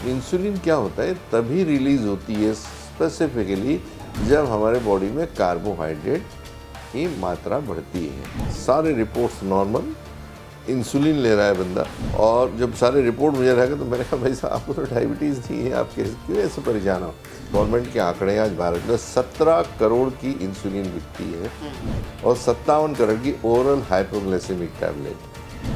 Insulin क्या होता है, तभी रिलीज होती है स्पेसिफिकली जब हमारे बॉडी में कार्बोहाइड्रेट की मात्रा बढ़ती है। सारे रिपोर्ट्स नॉर्मल, इंसुलिन ले रहा है बंदा, और जब सारे रिपोर्ट मुझे रहेगा तो मैंने कहा भाई साहब आपको तो डायबिटीज़ नहीं है, आप क्यों ऐसे परेशान हो। गवर्नमेंट के आंकड़े आज भारत में 17 करोड़ की इंसुलिन बिकती है और 57 करोड़ की ओरल हाइपोग्लाइसेमिक टैबलेट।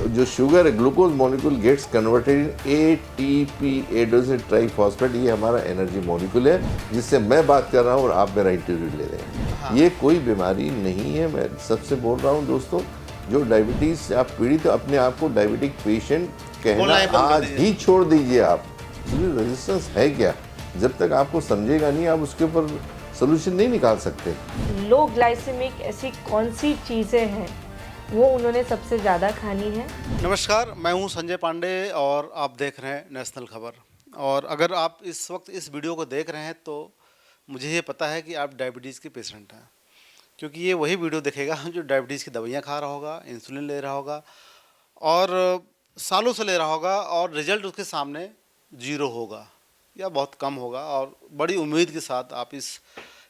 जो शुगर है, glucose molecule gets converted in ATP, adenosine triphosphate, ये हमारा एनर्जी मॉलिक्यूल है जिससे मैं बात कर रहा हूँ और आप मेरा इंटरव्यू ले रहे हैं। हाँ। ये कोई बीमारी नहीं है। मैं सबसे बोल रहा हूँ दोस्तों, जो डायबिटीज से आप पीड़ित हो, अपने आप को डायबिटिक पेशेंट कहना आज ही छोड़ दीजिए। आप रेजिस्टेंस है क्या, जब तक आपको समझेगा नहीं आप उसके ऊपर सोल्यूशन नहीं निकाल सकते। लो ग्लाइसेमिक ऐसी कौन सी चीज़ें हैं वो उन्होंने सबसे ज़्यादा खानी है। नमस्कार, मैं हूं संजय पांडे और आप देख रहे हैं नेशनल खबर। और अगर आप इस वक्त इस वीडियो को देख रहे हैं तो मुझे ये पता है कि आप डायबिटीज़ के पेशेंट हैं, क्योंकि ये वही वीडियो देखेगा जो डायबिटीज़ की दवाइयाँ खा रहा होगा, इंसुलिन ले रहा होगा और सालों से ले रहा होगा और रिजल्ट उसके सामने जीरो होगा या बहुत कम होगा। और बड़ी उम्मीद के साथ आप इस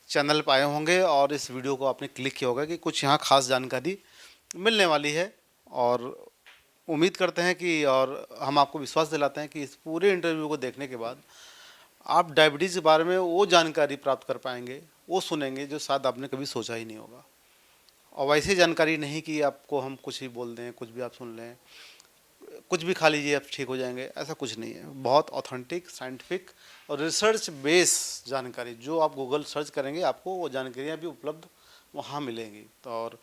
चैनल पर आए होंगे और इस वीडियो को आपने क्लिक किया होगा कि कुछ यहाँ खास जानकारी मिलने वाली है। और उम्मीद करते हैं कि, और हम आपको विश्वास दिलाते हैं कि इस पूरे इंटरव्यू को देखने के बाद आप डायबिटीज़ के बारे में वो जानकारी प्राप्त कर पाएंगे, वो सुनेंगे जो शायद आपने कभी सोचा ही नहीं होगा। और वैसी जानकारी नहीं कि आपको हम कुछ ही बोल दें, कुछ भी आप सुन लें, कुछ भी खा लीजिए आप ठीक हो जाएंगे, ऐसा कुछ नहीं है। बहुत ऑथेंटिक, साइंटिफिक और रिसर्च बेस जानकारी, जो आप गूगल सर्च करेंगे आपको वो जानकारियाँ भी उपलब्ध वहाँ मिलेंगी। तो और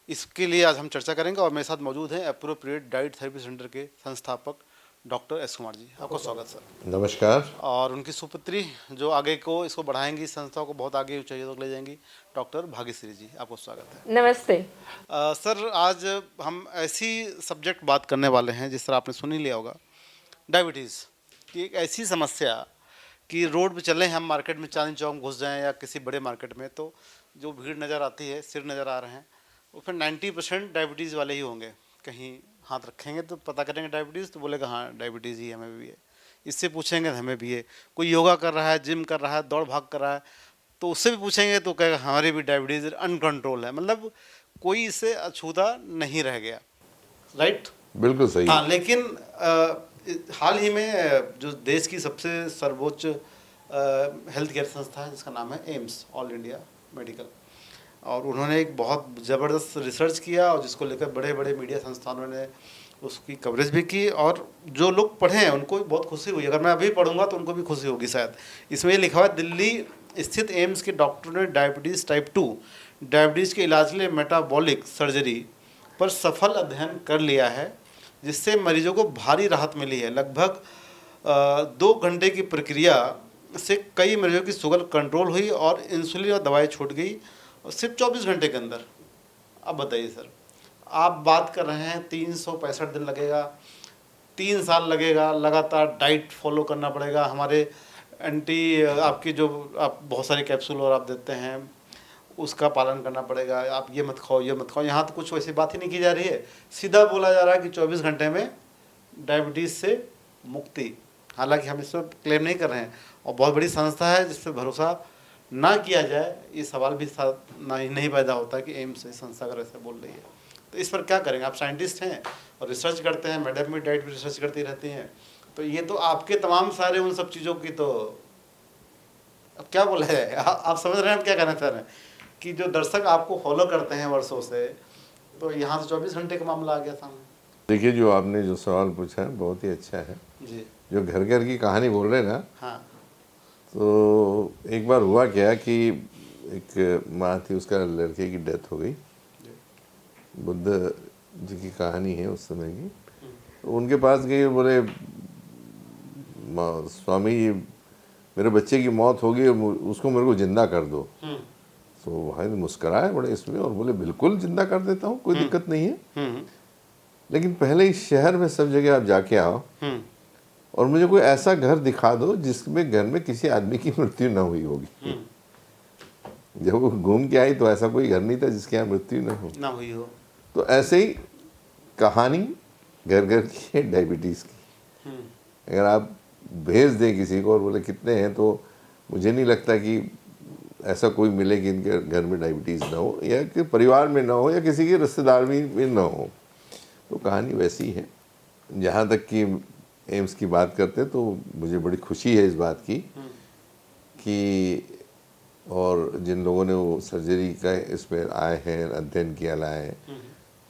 इसके लिए आज हम चर्चा करेंगे और मेरे साथ मौजूद हैं एप्रोप्रिएट डाइट थेरेपी सेंटर के संस्थापक डॉक्टर एस कुमार जी। आपको स्वागत सर। नमस्कार। और उनकी सुपुत्री जो आगे को इसको बढ़ाएंगी, संस्था को बहुत आगे ऊंचाइयों तक ले जाएंगी, डॉक्टर भाग्यश्री जी। आपको स्वागत है। नमस्ते। सर, आज हम ऐसी सब्जेक्ट बात करने वाले हैं जिस तरह आपने सुन ही लिया होगा, डायबिटीज़ की एक ऐसी समस्या कि रोड पे चले हम मार्केट में, चांदनी चौक घुस जाएँ या किसी बड़े मार्केट में, तो जो भीड़ नज़र आती है, सिर नज़र आ रहे हैं, उसमें 90% डायबिटीज़ वाले ही होंगे। कहीं हाथ रखेंगे तो पता करेंगे डायबिटीज़, तो बोलेगा हाँ डायबिटीज़ ही हमें भी है। इससे पूछेंगे तो हमें भी है। कोई योगा कर रहा है, जिम कर रहा है, दौड़ भाग कर रहा है, तो उससे भी पूछेंगे तो कहेगा हमारी भी डायबिटीज़ अनकंट्रोल है। मतलब कोई इससे अछूता नहीं रह गया। राइट, बिल्कुल सही। हाँ, लेकिन हाल ही में जो देश की सबसे सर्वोच्च हेल्थ केयर संस्था है जिसका नाम है एम्स, ऑल इंडिया मेडिकल, और उन्होंने एक बहुत ज़बरदस्त रिसर्च किया और जिसको लेकर बड़े बड़े मीडिया संस्थानों ने उसकी कवरेज भी की। और जो लोग पढ़े हैं उनको भी बहुत खुशी हुई। अगर मैं अभी पढ़ूंगा तो उनको भी खुशी होगी शायद। इसमें ये लिखा हुआ है, दिल्ली स्थित एम्स के डॉक्टरों ने डायबिटीज़ टाइप 2 डायबिटीज़ के इलाज के लिए मेटाबॉलिक सर्जरी पर सफल अध्ययन कर लिया है, जिससे मरीजों को भारी राहत मिली है। लगभग 2 घंटे की प्रक्रिया से कई मरीजों की शुगर कंट्रोल हुई और इंसुलिन और दवाई छूट गई, और सिर्फ 24 घंटे के अंदर। अब बताइए सर, आप बात कर रहे हैं 365 दिन लगेगा, 3 साल लगेगा, लगातार डाइट फॉलो करना पड़ेगा। हमारे एंटी आपकी जो आप बहुत सारे कैप्सूल और आप देते हैं उसका पालन करना पड़ेगा। आप ये मत खाओ, ये मत खाओ। यहाँ तो कुछ वैसी बात ही नहीं की जा रही है। सीधा बोला जा रहा है कि 24 घंटे में डायबिटीज़ से मुक्ति। हालांकि हम इस पर क्लेम नहीं कर रहे हैं, और बहुत बड़ी संस्था है जिस पर भरोसा ना किया जाए, ये सवाल भी नहीं पैदा होता कि एम्स इस संस्था अगर ऐसा बोल रही है तो इस पर क्या करेंगे। आप साइंटिस्ट हैं और रिसर्च करते हैं, मैडम भी डाइट भी रिसर्च करती रहती हैं, तो ये तो आपके तमाम सारे उन सब चीज़ों की, तो अब क्या बोला है, आप समझ रहे हैं हम क्या कहना चाह रहे हैं, कि जो दर्शक आपको फॉलो करते हैं वर्षों से, तो यहाँ से 24 घंटे का मामला आ गया सामने। देखिए, जो आपने जो सवाल पूछा है बहुत ही अच्छा है जी। जो घर घर की कहानी बोल रहे हैं ना। हाँ। तो एक बार हुआ क्या कि एक माँ थी, उसका लड़के की डेथ हो गई। बुद्ध जी की कहानी है उस समय की। तो उनके पास गई, बोले स्वामी जी मेरे बच्चे की मौत हो गई, उसको मेरे को जिंदा कर दो। तो भाई मुस्कराए बड़े इसमें और बोले बिल्कुल जिंदा कर देता हूँ, कोई दिक्कत नहीं है, लेकिन पहले इस शहर में सब जगह आप जाके आओ और मुझे कोई ऐसा घर दिखा दो जिसमें घर में किसी आदमी की मृत्यु न हुई होगी। जब वो घूम के आई तो ऐसा कोई घर नहीं था जिसके यहाँ मृत्यु न हुई हो। तो ऐसे ही कहानी घर घर की है डायबिटीज़ की। अगर आप भेज दें किसी को और बोले कितने हैं, तो मुझे नहीं लगता कि ऐसा कोई मिले कि इनके घर में डायबिटीज़ ना हो, या कि परिवार में ना हो, या किसी के रिश्तेदार में ना हो। तो कहानी वैसी है। जहाँ तक कि एम्स की बात करते हैं, तो मुझे बड़ी खुशी है इस बात की कि, और जिन लोगों ने वो सर्जरी का इसमें आए हैं, अध्ययन किया लाए हैं,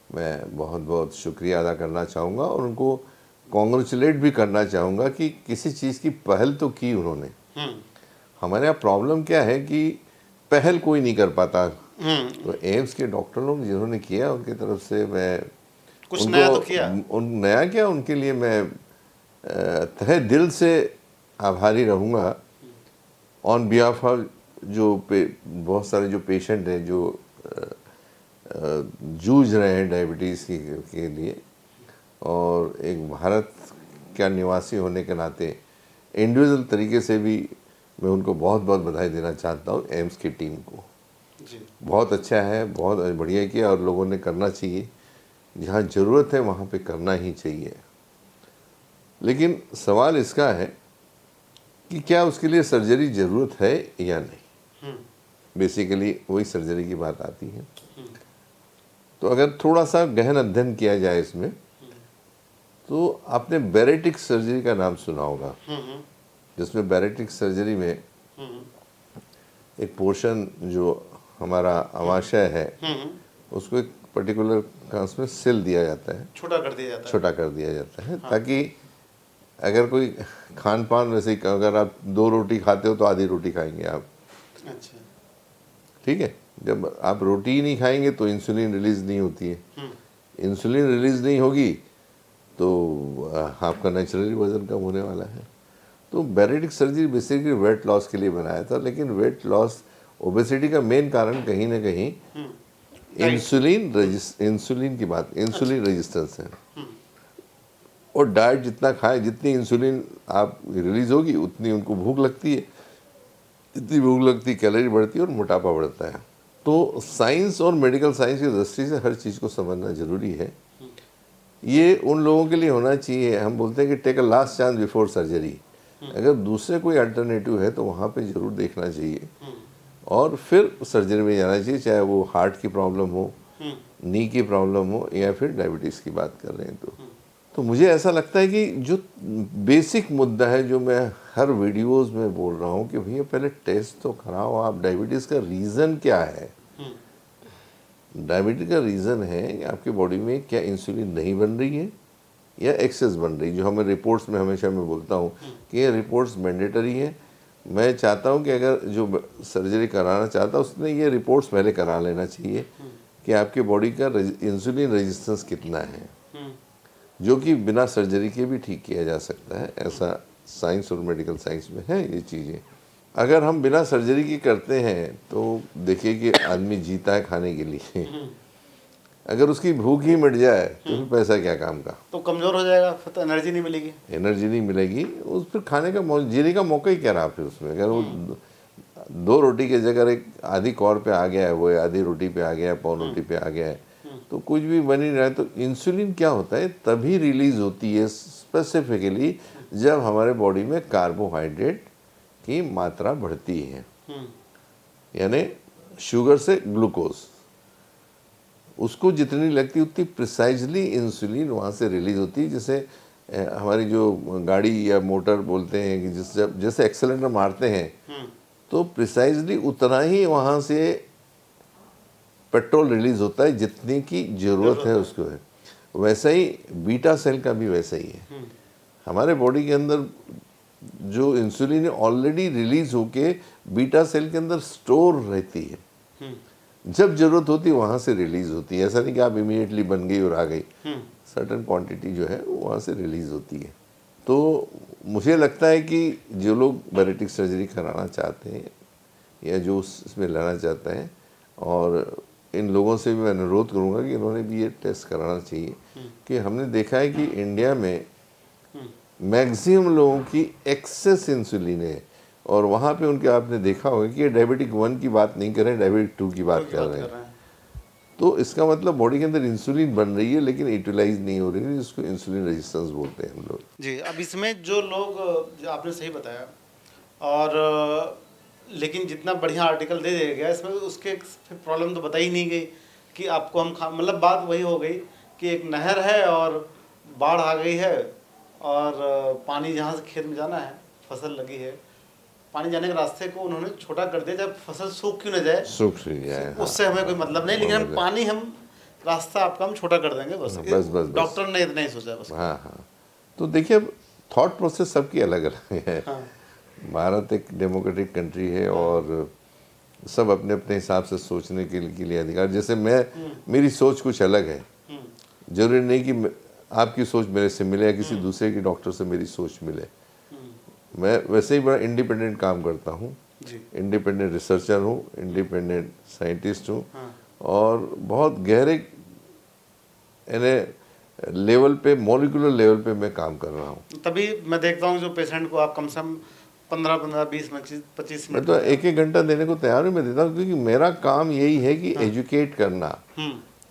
मैं बहुत बहुत शुक्रिया अदा करना चाहूँगा और उनको कॉन्ग्रेचुलेट भी करना चाहूँगा कि किसी चीज़ की पहल तो की उन्होंने। हमारे यहाँ प्रॉब्लम क्या है कि पहल कोई नहीं कर पाता। तो एम्स के डॉक्टर लोग जिन्होंने किया, उनकी तरफ से मैं कुछ नया तो किया, नया क्या, उनके लिए मैं तहे दिल से आभारी रहूँगा। ऑन बिहाफ ऑफ जो बहुत सारे जो पेशेंट हैं जो जूझ रहे हैं डायबिटीज़ के लिए, और एक भारत का निवासी होने के नाते इंडिविजुअल तरीके से भी मैं उनको बहुत बहुत बधाई देना चाहता हूँ एम्स की टीम को। जी। बहुत अच्छा है, बहुत बढ़िया किया, और लोगों ने करना चाहिए। जहाँ ज़रूरत है वहाँ पे करना ही चाहिए। लेकिन सवाल इसका है कि क्या उसके लिए सर्जरी ज़रूरत है या नहीं। बेसिकली वही सर्जरी की बात आती है। तो अगर थोड़ा सा गहन अध्ययन किया जाए इसमें, तो आपने बैरेटिक सर्जरी का नाम सुना होगा, जिसमें बैरेटिक सर्जरी में एक पोर्शन जो हमारा अमाशय है उसको एक पर्टिकुलर कांस में सिल दिया जाता है, छोटा कर दिया जाता है, छोटा कर दिया जाता है, ताकि अगर कोई खान पान वैसे ही, अगर आप 2 रोटी खाते हो तो आधी रोटी खाएंगे आप। अच्छा। ठीक है, जब आप रोटी ही नहीं खाएंगे तो इंसुलिन रिलीज नहीं होती है। इंसुलिन रिलीज नहीं होगी तो आपका नेचुरली वजन कम होने वाला है। तो बैरेटिक सर्जरी बेसिकली वेट लॉस के लिए बनाया था, लेकिन वेट लॉस, ओबेसिटी का मेन कारण कहीं ना कहीं इंसुलिन की बात, इंसुलिन रेजिस्टेंस है। और डाइट जितना खाए, जितनी इंसुलिन आप रिलीज होगी उतनी उनको भूख लगती है, जितनी भूख लगती कैलोरी बढ़ती है और मोटापा बढ़ता है। तो साइंस और मेडिकल साइंस की दृष्टि से हर चीज़ को समझना जरूरी है। ये उन लोगों के लिए होना चाहिए, हम बोलते हैं कि take a last chance before surgery. अगर दूसरे कोई अल्टरनेटिव है तो वहाँ पे ज़रूर देखना चाहिए और फिर सर्जरी में जाना चाहिए, चाहे वो हार्ट की प्रॉब्लम हो, नी की प्रॉब्लम हो, या फिर डायबिटीज़ की बात कर रहे हैं। तो मुझे ऐसा लगता है कि जो बेसिक मुद्दा है, जो मैं हर वीडियोस में बोल रहा हूँ कि भैया पहले टेस्ट तो कराओ आप, डायबिटीज़ का रीज़न क्या है। डायबिटीज़ का रीज़न है कि आपकी बॉडी में क्या इंसुलिन नहीं बन रही है या एक्सेस बन रही है। जो हमें रिपोर्ट्स में हमेशा मैं बोलता हूँ कि ये रिपोर्ट्स मैंडेटरी है। मैं चाहता हूँ कि अगर जो सर्जरी कराना चाहता है उसने ये रिपोर्ट्स पहले करा लेना चाहिए कि आपकी बॉडी का इंसुलिन रेजिस्टेंस कितना है, जो कि बिना सर्जरी के भी ठीक किया जा सकता है। ऐसा साइंस और मेडिकल साइंस में है ये चीज़ें। अगर हम बिना सर्जरी की करते हैं तो देखिए कि आदमी जीता है खाने के लिए, अगर उसकी भूख ही मिट जाए तो फिर पैसा क्या काम का। तो कमज़ोर हो जाएगा, फिर तो एनर्जी नहीं मिलेगी। एनर्जी नहीं मिलेगी, उस फिर खाने का जीने का मौका ही क्या रहा फिर उसमें। अगर वो 2 रोटी की जगह एक आधी कौर पे आ गया है, वो आधी रोटी पे आ गया है, पौन रोटी पे आ गया है, तो कुछ भी बन ही रहा है। तो इंसुलिन क्या होता है, तभी रिलीज होती है स्पेसिफिकली जब हमारे बॉडी में कार्बोहाइड्रेट की मात्रा बढ़ती है, यानी शुगर से ग्लूकोज, उसको जितनी लगती है उतनी प्रिसाइजली इंसुलिन वहाँ से रिलीज होती है। जैसे हमारी जो गाड़ी या मोटर बोलते हैं कि जैसे एक्सेलेरेटर मारते हैं तो प्रिसाइजली उतना ही वहाँ से पेट्रोल रिलीज होता है जितनी की ज़रूरत है उसको है। वैसा ही बीटा सेल का भी वैसा ही है। हमारे बॉडी के अंदर जो इंसुलिन ऑलरेडी रिलीज होके बीटा सेल के अंदर स्टोर रहती है, जब जरूरत होती है वहाँ से रिलीज होती है। ऐसा नहीं कि आप इमीडिएटली बन गई और आ गई, सर्टेन क्वांटिटी जो है वो वहाँ से रिलीज होती है। तो मुझे लगता है कि जो लोग बैरेटिक सर्जरी कराना चाहते हैं या जो इसमें लेना चाहते हैं, और इन लोगों से भी मैं अनुरोध करूँगा कि इन्होंने भी ये टेस्ट कराना चाहिए कि हमने देखा है कि इंडिया में मैक्सिमम लोगों की एक्सेस इंसुलिन है, और वहाँ पे उनके आपने देखा होगा कि डायबिटिक 1 की बात नहीं कर रहे हैं, डायबिटिक 2 की बात कर रहे हैं। तो इसका मतलब बॉडी के अंदर इंसुलिन बन रही है लेकिन यूटिलाइज नहीं हो रही है, जिसको इंसुलिन रेजिस्टेंस बोलते हैं हम लोग। जी, अब इसमें जो लोग, जो आपने सही बताया, और लेकिन जितना बढ़िया आर्टिकल दे दिया गया इसमें उसके प्रॉब्लम तो बताई नहीं गई कि आपको हम मतलब बात वही हो गई कि एक नहर है और बाढ़ आ गई है और पानी जहाँ से खेत में जाना है, फसल लगी है, पानी जाने के रास्ते को उन्होंने छोटा कर दिया, जब फसल सूख क्यों न जाए, सूख जाए, हाँ। उससे हमें कोई मतलब नहीं, लेकिन हम पानी, हम रास्ता आपका हम छोटा कर देंगे बस। बस डॉक्टर ने इतना ही सोचा बस। हाँ हाँ। तो देखिए अब थॉट प्रोसेस सबकी अलग अलग है। हाँ। भारत एक डेमोक्रेटिक कंट्री है और सब अपने अपने हिसाब से सोचने के लिए अधिकार, जैसे मैं, मेरी सोच कुछ अलग है, जरूरी नहीं कि आपकी सोच मेरे से मिले या किसी दूसरे की डॉक्टर से मेरी सोच मिले। मैं वैसे ही बड़ा इंडिपेंडेंट काम करता हूँ, इंडिपेंडेंट रिसर्चर हूँ, इंडिपेंडेंट साइंटिस्ट हूँ, और बहुत गहरे यानी लेवल पे, मॉलिक्यूलर लेवल पे मैं काम कर रहा हूँ। तभी मैं देखता हूँ जो पेशेंट को आप कम से कम 15-15, 20-25 मैं मिनट तो एक एक घंटा देने को तैयार हूँ, मैं देता हूँ, क्योंकि मेरा काम यही है कि एजुकेट करना।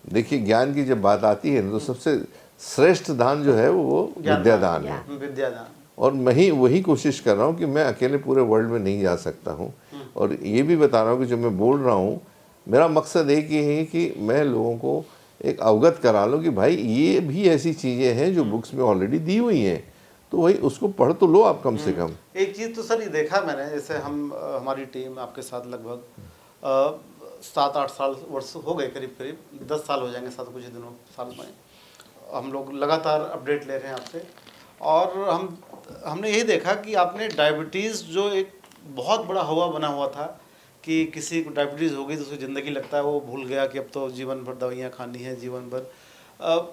देखिए ज्ञान की जब बात आती है तो सबसे श्रेष्ठ दान जो है वो विद्यादान है, विद्यादान। और मैं वही कोशिश कर रहा हूँ कि मैं अकेले पूरे वर्ल्ड में नहीं जा सकता हूँ, और ये भी बता रहा हूँ कि जो मैं बोल रहा हूँ मेरा मकसद एक ही है कि मैं लोगों को एक अवगत करा लूँ कि भाई ये भी ऐसी चीज़ें हैं जो बुक्स में ऑलरेडी दी हुई हैं, तो वही उसको पढ़ तो लो आप कम से कम। एक चीज़ तो सर ये देखा मैंने, जैसे हम हमारी टीम आपके साथ लगभग 7-8 साल वर्ष हो गए, करीब करीब 10 साल हो जाएंगे साथ, कुछ ही दिनों साल में हम लोग लगातार अपडेट ले रहे हैं आपसे, और हमने यही देखा कि आपने डायबिटीज़ जो एक बहुत बड़ा हवा बना हुआ था कि किसी को डायबिटीज़ हो गई तो उसकी ज़िंदगी लगता है वो भूल गया कि अब तो जीवन भर दवाइयाँ खानी है, जीवन भर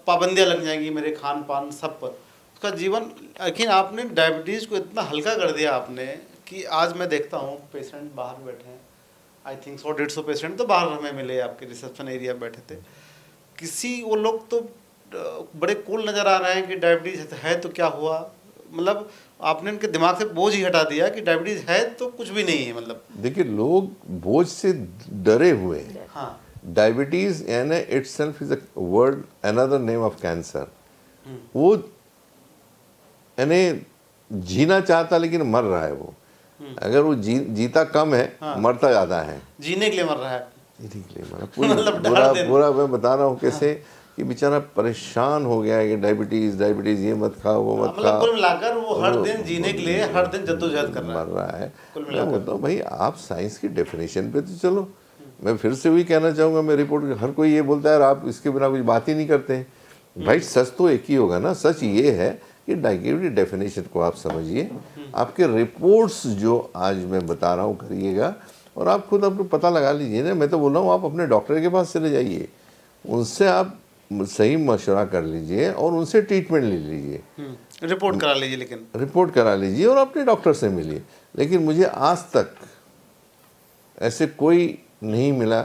पाबंदियाँ लग जाएंगी मेरे खान पान सब पर, उसका जीवन। लेकिन आपने डायबिटीज़ को इतना हल्का कर दिया आपने कि आज मैं देखता हूँ पेशेंट बाहर बैठे हैं, आई थिंक 100-150 पेशेंट तो बाहर हमें मिले, आपके रिसेप्शन एरिया में बैठे थे, किसी वो लोग तो बड़े कूल नज़र आ रहे हैं कि डायबिटीज़ है तो क्या हुआ, मतलब आपने उनके दिमाग से बोझ ही हटा दिया कि डायबिटीज़ है तो कुछ भी नहीं है। मतलब देखिए लोग बोझ से डरे हुए हैं। हाँ, डायबिटीज यानी itself is a word, another name of cancer. वो यानी जीना चाहता लेकिन मर रहा है वो। अगर वो जीता कम है, मरता ज़्यादा है। जीने के लिए मर रहा है, जीने के लिए मर रहा है। पूरा मैं बता रहा हूँ कैसे कि बेचारा परेशान हो गया है कि डायबिटीज ये मत खाओ वो मत खाओ। कुल मिलाकर वो हर दिन जीने के लिए हर दिन जद्दोजहद कर रहा है। मैं बोलता हूँ भाई आप साइंस की डेफिनेशन पे तो चलो। मैं फिर से वही कहना चाहूँगा, मैं रिपोर्ट, हर कोई ये बोलता है आप इसके बिना कुछ बात ही नहीं करते हैं। भाई सच तो एक ही होगा ना, सच ये है कि डायबिटीज डेफिनेशन को आप समझिए, आपके रिपोर्ट्स जो आज मैं बता रहा हूँ करिएगा, और आप खुद अपने पता लगा लीजिए ना। मैं तो बोल रहा हूँ आप अपने डॉक्टर के पास चले जाइए, उनसे आप सही मशवरा कर लीजिए और उनसे ट्रीटमेंट ले लीजिए, रिपोर्ट करा लीजिए, लेकिन रिपोर्ट करा लीजिए और अपने डॉक्टर से मिलिए। लेकिन मुझे आज तक ऐसे कोई नहीं मिला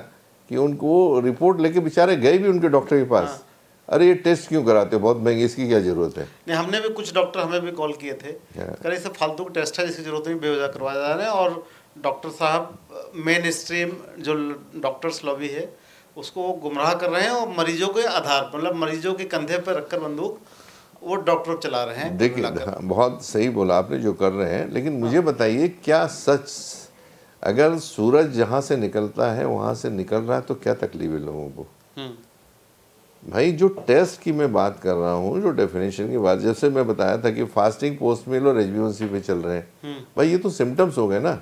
कि उनको रिपोर्ट लेके बेचारे गए भी उनके डॉक्टर के पास, अरे ये टेस्ट क्यों कराते हो, बहुत महंगे, इसकी क्या जरूरत है। नहीं, हमने भी कुछ डॉक्टर हमें भी कॉल किए थे, कह रहे फालतू के टेस्ट है जिसकी जरूरत नहीं, बेवजह करवाया जा रहा है। और डॉक्टर साहब मेन स्ट्रीम जो डॉक्टर्स लॉबी है उसको गुमराह कर रहे हैं, और मरीजों के आधार पर, मतलब मरीजों के कंधे पर रखकर बंदूक वो डॉक्टर चला रहे हैं। देखिए बहुत सही बोला आपने जो कर रहे हैं, लेकिन मुझे बताइए क्या सच, अगर सूरज जहाँ से निकलता है वहाँ से निकल रहा है तो क्या तकलीफ है लोगों को। भाई जो टेस्ट की मैं बात कर रहा हूँ, जो डेफिनेशन की बात, जैसे मैं बताया था कि फास्टिंग, पोस्ट मील और HbA1c पे चल रहे हैं, भाई ये तो सिम्टम्स हो गए ना।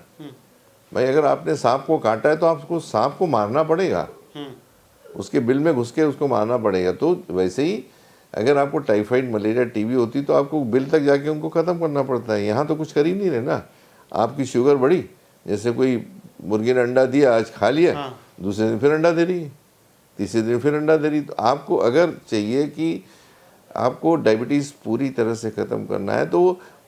भाई अगर आपने सांप को काटा है तो आपको सांप को मारना पड़ेगा, उसके बिल में घुस के उसको मारना पड़ेगा। तो वैसे ही अगर आपको टाइफाइड, मलेरिया, टीबी होती तो आपको बिल तक जाके उनको ख़त्म करना पड़ता है। यहाँ तो कुछ कर ही नहीं रहे ना। आपकी शुगर बढ़ी, जैसे कोई मुर्गी ने अंडा दिया, आज खा लिया, दूसरे दिन फिर अंडा दे रही है, तीसरे दिन फिर अंडा दे रही। तो आपको अगर चाहिए कि आपको डायबिटीज़ पूरी तरह से ख़त्म करना है तो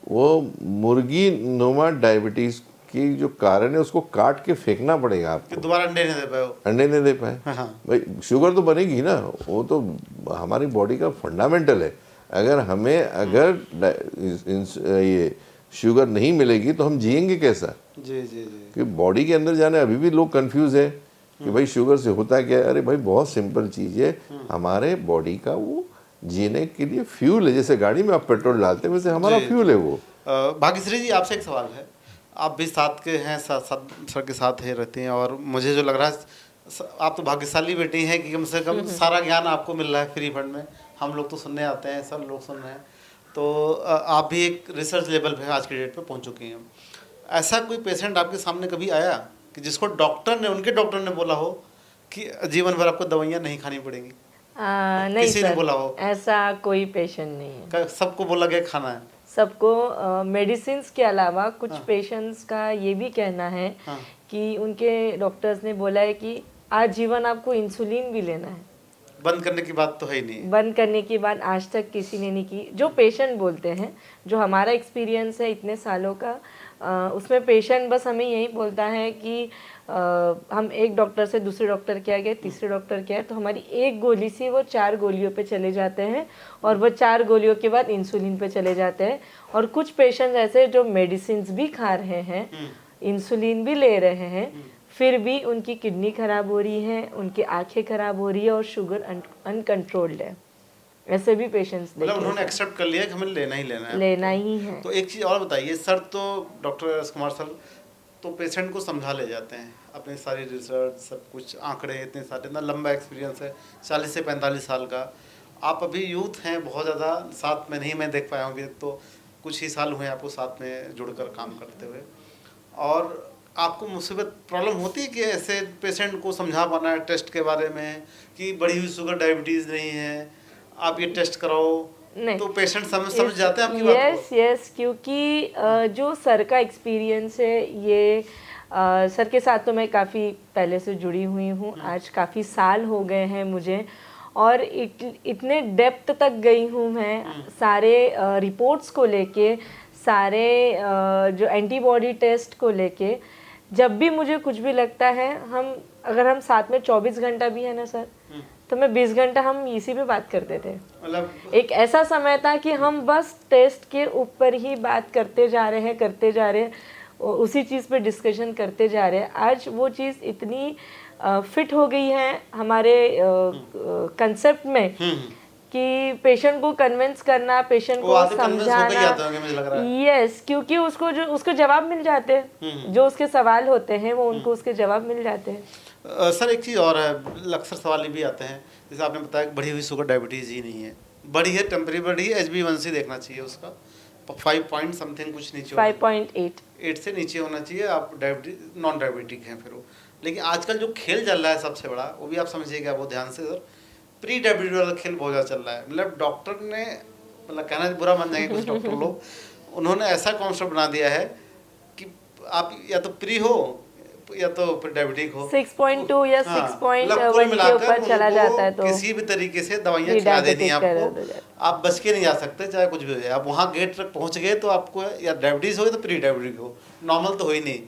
वो मुर्गी नुमा डायबिटीज़ की जो कारण है उसको काट के फेंकना पड़ेगा आपको। दोबारा अंडे नहीं दे पाए, अंडे नहीं दे पाए। भाई शुगर तो बनेगी ना, वो तो हमारी बॉडी का फंडामेंटल है। अगर हमें ये शुगर नहीं मिलेगी तो हम जिएंगे कैसा। जी जी जी। कि बॉडी के अंदर जाने, अभी भी लोग कंफ्यूज है कि भाई शुगर से होता क्या है। अरे भाई बहुत सिंपल चीज़ है, हमारे बॉडी का वो जीने के लिए फ्यूल है। जैसे गाड़ी में आप पेट्रोल डालते हैं वैसे हमारा जी, फ्यूल है वो। भाग्यश्री जी, आपसे एक सवाल है। आप भी साथ के हैं, साथ सर के साथ है रहती हैं, और मुझे जो लग रहा है आप तो भाग्यशाली बेटी हैं कि कम से कम सारा ज्ञान आपको मिल रहा है फ्री फंड में। हम लोग तो सुनने आते हैं, सब लोग सुन रहे हैं। तो आप भी एक रिसर्च लेवल पे आज की डेट पे पहुंच चुकी हैं। ऐसा कोई पेशेंट आपके सामने कभी आया कि जिसको उनके डॉक्टर ने बोला हो कि जीवन भर आपको दवाइयाँ नहीं खानी पड़ेंगी? नहीं किसी ने सर, बोला हो? ऐसा कोई पेशेंट नहीं है। सबको बोला गया खाना है? सबको मेडिसिन के अलावा कुछ हाँ। पेशेंट्स का ये भी कहना है हाँ। कि उनके डॉक्टर्स ने बोला है कि आजीवन आपको इंसुलिन भी लेना है। बंद करने की बात तो है ही नहीं। बंद करने की बात आज तक किसी ने नहीं की। जो पेशेंट बोलते हैं, जो हमारा एक्सपीरियंस है इतने सालों का, उसमें पेशेंट बस हमें यही बोलता है कि हम एक डॉक्टर से दूसरे डॉक्टर के गए, तीसरे डॉक्टर के आए, तो हमारी एक गोली से वो 4 गोलियों पे चले जाते हैं, और वो 4 गोलियों के बाद इंसुलिन पे चले जाते हैं। और कुछ पेशेंट ऐसे जो मेडिसिन भी खा रहे हैं, इंसुलिन भी ले रहे हैं, फिर भी उनकी किडनी खराब हो रही है, उनकी आंखें खराब हो रही है, और शुगर अनकंट्रोल्ड है। ऐसे भी पेशेंट्स देखे। मतलब उन्होंने एक्सेप्ट कर लिया कि हमें लेना ही लेना है। लेना ही है। तो एक चीज़ और बताइए सर, तो डॉक्टर एस कुमार सर तो पेशेंट को समझा ले जाते हैं, अपनी सारी रिसर्च सब कुछ, आंकड़े इतने सारे, इतना लंबा एक्सपीरियंस है 40 से 45 साल का। आप अभी यूथ हैं बहुत ज़्यादा, साथ में नहीं मैं देख पाया हूँ अभी, तो कुछ ही साल हुए आपको साथ में जुड़कर काम करते हुए। और आपको मुसीबत प्रॉब्लम होती है कि ऐसे पेशेंट को समझा पाना है टेस्ट के बारे में कि बढ़ी हुई शुगर डायबिटीज़ नहीं है, आप ये टेस्ट कराओ? नहीं, तो पेशेंट समझ जाते हैं आपकी बात को? यस, क्योंकि जो सर का एक्सपीरियंस है ये, सर के साथ तो मैं काफ़ी पहले से जुड़ी हुई हूँ, आज काफ़ी साल हो गए हैं मुझे, और इतने डेप्थ तक गई हूँ मैं सारे रिपोर्ट्स को लेके, सारे जो एंटीबॉडी टेस्ट को लेके। जब भी मुझे कुछ भी लगता है, अगर हम साथ में 24 घंटा भी है ना सर, तो मैं 20 घंटा हम इसी पे बात करते थे। मतलब एक ऐसा समय था कि हम बस टेस्ट के ऊपर ही बात करते जा रहे हैं, उसी चीज़ पे डिस्कशन करते जा रहे हैं। आज वो चीज़ इतनी फिट हो गई है हमारे कंसेप्ट में कि पेशेंट को कन्विंस करना, पेशेंट को समझाना, यस, क्योंकि उसको जवाब मिल जाते हैं, जो उसके सवाल होते हैं वो उनको उसके जवाब मिल जाते हैं। सर एक चीज़ और है, अक्सर सवाल ये भी आते हैं, जैसे आपने बताया कि बढ़ी हुई शुगर डायबिटीज़ ही नहीं है, बढ़ी है टेम्परेरी बढ़ी है, HbA1c देखना चाहिए उसका 5 पॉइंट समथिंग कुछ नीचे, 5.8 से नीचे होना चाहिए, आप डायबिटीज नॉन डायबिटिक हैं फिर वो। लेकिन आजकल जो खेल चल रहा है सबसे बड़ा, वो भी आप समझिएगा बहुत ध्यान से सर, प्री डायबिटीज वाला खेल बहुत ज़्यादा चल रहा है। मतलब डॉक्टर ने, मतलब कहना बुरा मान जाएंगे कुछ डॉक्टर लोग, उन्होंने ऐसा कॉन्सेप्ट बना दिया है कि आप या तो प्री हो या तो फिर डायबिटिक हो, 6.2 या 6.1 के ऊपर चला जाता है, तो किसी भी तरीके से दवाइयाँ खिला देनी है आपको, आप बच के नहीं जा सकते चाहे कुछ भी हो जाए। आप वहाँ गेट तक पहुँच गए तो आपको या डायबिटीज़ हो या तो प्री डायबिटिक हो, नॉर्मल तो हो ही नहीं।